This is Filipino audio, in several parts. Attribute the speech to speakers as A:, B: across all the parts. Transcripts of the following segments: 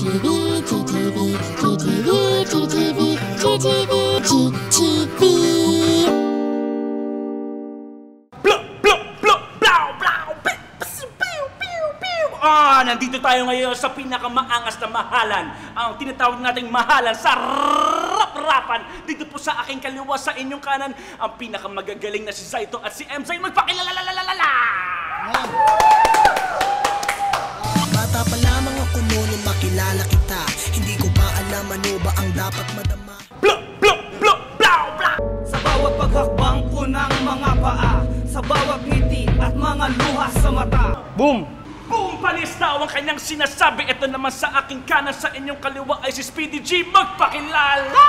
A: GTV, GTV, GTV, GTV, GTV, GTV.
B: Nandito tayo ngayon sa pinakamaangas na mahalan. Ang tinatawag nating mahalan sa rap-rapan. Dito po sa aking kaliwa, sa inyong kanan, ang pinakamagagaling na si Zaito at si Emzay. Magpakilalalala!
C: Bata pa lamang ako noon makilala kita. Hindi ko pa alam ano ba ang dapat madama.
D: Sa bawat paghakbang ko ng mga paa, sa bawat ngiti at mga luha sa mata.
B: Boom! Boom! Palistaw ang kanyang sinasabi. Ito naman sa aking kanan, sa inyong kaliwa ay si Speedy G. Magpakilala!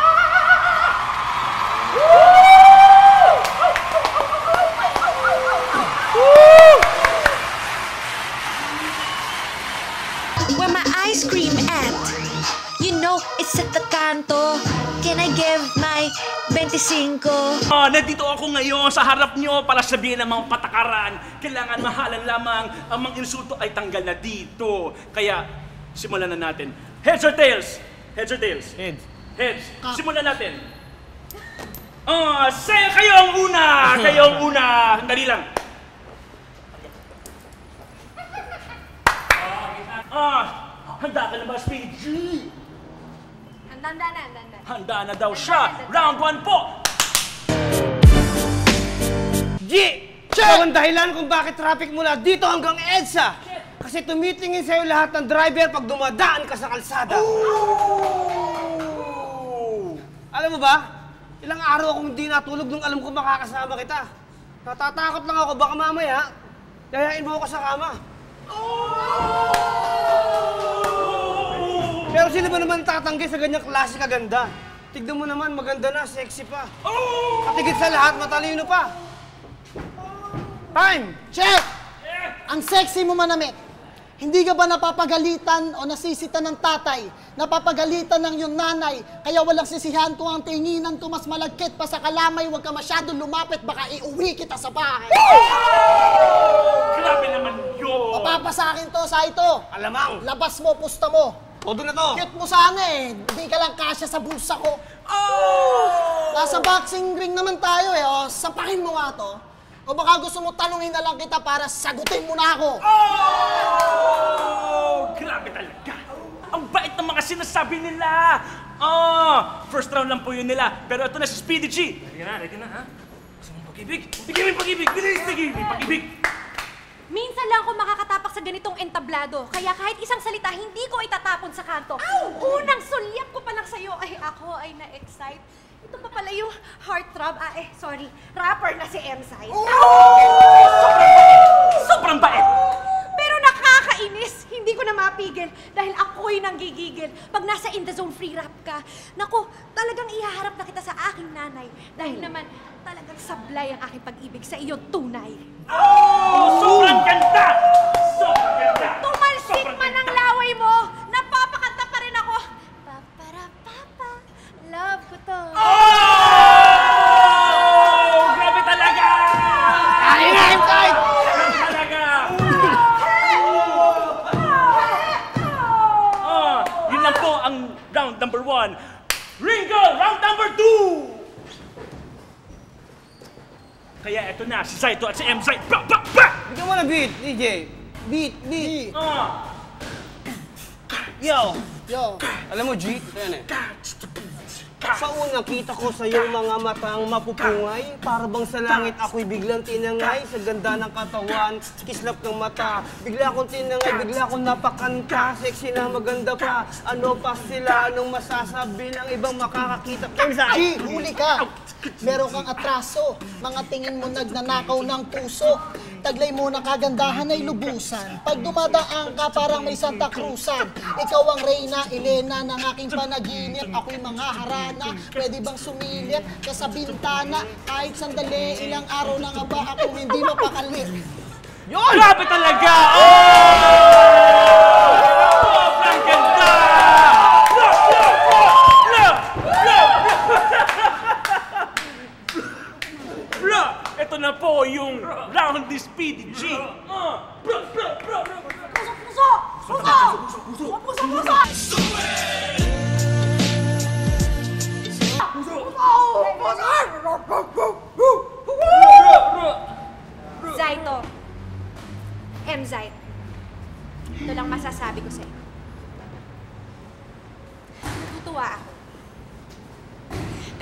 E: Where my ice cream at? You know, it's at the canto. Can I give my 25?
B: Nandito ako ngayon sa harap nyo para sabihin ng mga patakaran. Kailangan mahalan lamang. Ang mga insulto ay tanggal na dito. Kaya, simulan na natin. Heads or tails? Heads or tails?
F: Heads.
B: Heads. Simulan natin. Kayo ang una! Kayo ang una! Dali lang. Handa ka na ba, Speedy G?
G: Handa na.
B: Handa na daw siya. Round 1 po!
F: G! Ikaw ang dahilan kung bakit traffic mula dito hanggang EDSA. Kasi tumitingin sa'yo lahat ng driver pag dumadaan ka sa kalsada. Alam mo ba, ilang araw akong hindi natulog nung alam ko makakasama kita. Natatakot lang ako, baka mamaya, dayain mo ako sa kama. Pero sino ba naman tatanggi sa ganyang klase kaganda? Tignan mo naman, maganda na, sexy pa. At higit sa lahat, matalino pa. Time!
H: Check! Ang sexy mo, manamit. Hindi ka ba napapagalitan o nasisitan ng tatay? Napapagalitan ng iyong nanay? Kaya walang sisihan kung ang tinginan ko mas malagkit pa sa kalamay. Huwag ka masyadong lumapit, baka iuwi kita sa bahay.
B: Grabe naman yun!
H: Papapasa akin to, Saito.
F: Alamang!
H: Labas mo, pusta mo.
F: Todo na to!
H: Cute mo sana eh. Hindi ka lang kasya sa bulsa ko. Nasa boxing ring naman tayo eh. O, sapakin mo nga to. O baka gusto mo tanungin na lang kita para sagutin mo na ako.
B: Grabe talaga! Ang bait ng mga sinasabi nila! First round lang po yun nila. Pero ito na si Speedy G. Ready na, ha? Gusto mong pag-ibig? Bigyan mo yung pag-ibig! Bilis! Bigyan mo yung pag-ibig!
G: Minsan lang ako makakatapak sa ganitong entablado. Kaya kahit isang salita, hindi ko itatapon sa kanto. Unang sulyap ko pa lang sa'yo, ay ako ay na-excite. Ito pa pala yung heartthrob. Sorry. Rapper na si Emzay.
B: Sobrang bait!
G: Pero nakakainis. Hindi ko na mapigil dahil ako'y nanggigigil. Pag nasa in the zone free rap ka, naku, talagang ihaharap na kita sa aking nanay. Dahil naman, talagang sablay ang aking pag-ibig sa iyong tunay.
B: Sobrang ganda! Sobrang ganda!
G: Tumalsik man ang laway mo, napapakanta pa rin ako. Paparapapa, love ko to.
B: Grabe talaga!
F: Kain!
B: Grabe talaga! Yun lang po ang round number 1. Ringo, round number 2! Kaya eto na, si Zaito at si Emzay.
F: Bigyan mo na beat, DJ. Beat. Yo! Alam mo, G, ito yan eh. Sa una, kita ko sa iyong mga matang mapupungay. Para bang sa langit ako'y biglang tinangay. Sa ganda ng katawan, kislap ng mata. Bigla akong tinangay, bigla akong napakanta. Sexy na maganda pa. Ano pa sila, anong masasabi ng ibang makakakita?
H: G, huli ka. Meron kang atraso. Mga tingin mo nagnanakaw ng puso. Taglay mo na kagandahan ay lubusan. Pag dumadaan ka parang may Santa Cruzan. Ikaw ang Reyna, Elena ng aking panaginip. Ako'y mga harana. Pwede bang sumilip ka sa bintana? Kahit sandali, ilang araw na nga ba akong hindi mapakalit?
B: Yun! Grabe talaga! Sobrang ganda! Ito na po yung round ni Speedy G.
G: Puso! sinasabi ko sa'yo. Natutuwa ako.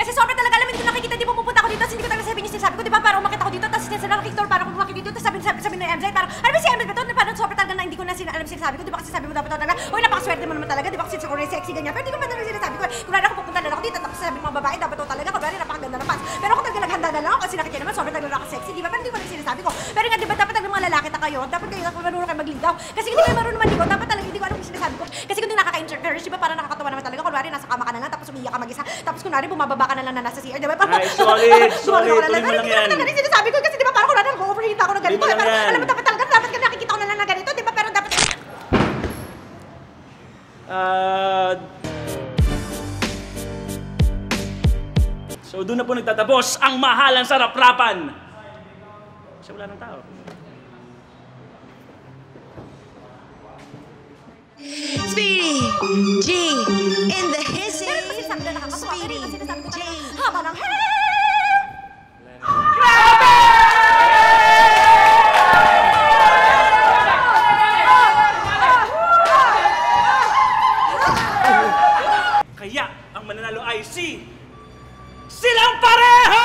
G: Kasi sobrang talaga, alam mo, hindi ko nakikita, di ba pupunta ako dito, hindi ko talaga sabihin yung sinasabi ko, di ba? Parang umakit ako dito, tapos sinasabi ng Victor, parang umakit dito, tapos sabi ng MZ, parang, ano ba si MZ ba ito? Parang sobrang talaga na hindi ko na alam sinasabi ko, di ba? Kasi sabi mo dapat talaga, uy, napakaswerte mo naman talaga, di ba? Kasi siguro sexy ganyan, pero di ko pa talaga sinasabi ko. Kung ako pupunta na ako dito, tapos sabi ng mga babae, dapat ito talaga, kung napakaganda ng pants. Pero ako talaga naghanda na lang ako, kasi nakikita naman, sobrang talaga ako sexy, di ba? Pero di ko na sinasabi ko. Pero nga, di ba, dapat talaga mga lalaki na kayo, dapat kayo marunong kayo magligaw. Kasi hindi kayo marunong maligaw, dapat talaga hindi ko alam yung sinasabi ko. Kasi kung di nakaka-encourage, di ba, parang nakakatawa naman talaga, kunwari nasa kama ka na lang, tapos umiiyak ka mag-isa, tapos kunwari bumababa ka na lang na nasa CR, di ba?
B: Ay, solid, tuloy mo lang yan.
G: Hindi sinasabi ko kasi di ba parang kunwari nag-overheat ako ng ganito. Alam mo, dapat talaga, dapat ka nakikita ko na lang na ganito, di ba? Pero dapat...
B: So doon na po nagtatapos ang mahalan sa rap-rapan. Kasi wala ng tao.
E: Speedy G in the hissing.
G: Pero kasi sabi na nakakatawa.
E: Speedy
G: Pero kasi sinasabi ko
E: J.
G: haba ng hair.
B: Kaya ang mananalo ay silang pareho!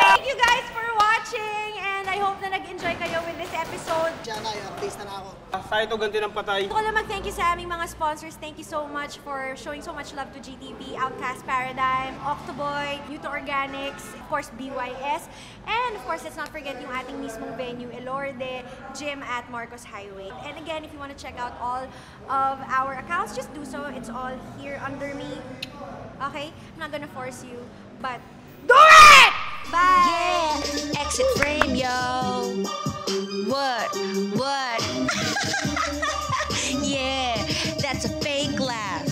G: Thank you guys for watching and I hope na nag-enjoy kayo with this episode.
H: Diyan na, artist na ako.
F: Sa ito, ganti ng patay.
G: Gusto ko lang mag-thank you sa aming mga sponsors. Thank you so much for showing so much love to GTV, Outcast Paradigm, Octoboy, New to Organics, of course BYS, and of course let's not forget yung ating mismong venue, Elorde Gym at Marcos Highway. And again, if you want to check out all of our accounts, just do so. It's all here under me. Okay? I'm not gonna force you, but do it! Bye!
E: Yeah, exit frame, yo. What?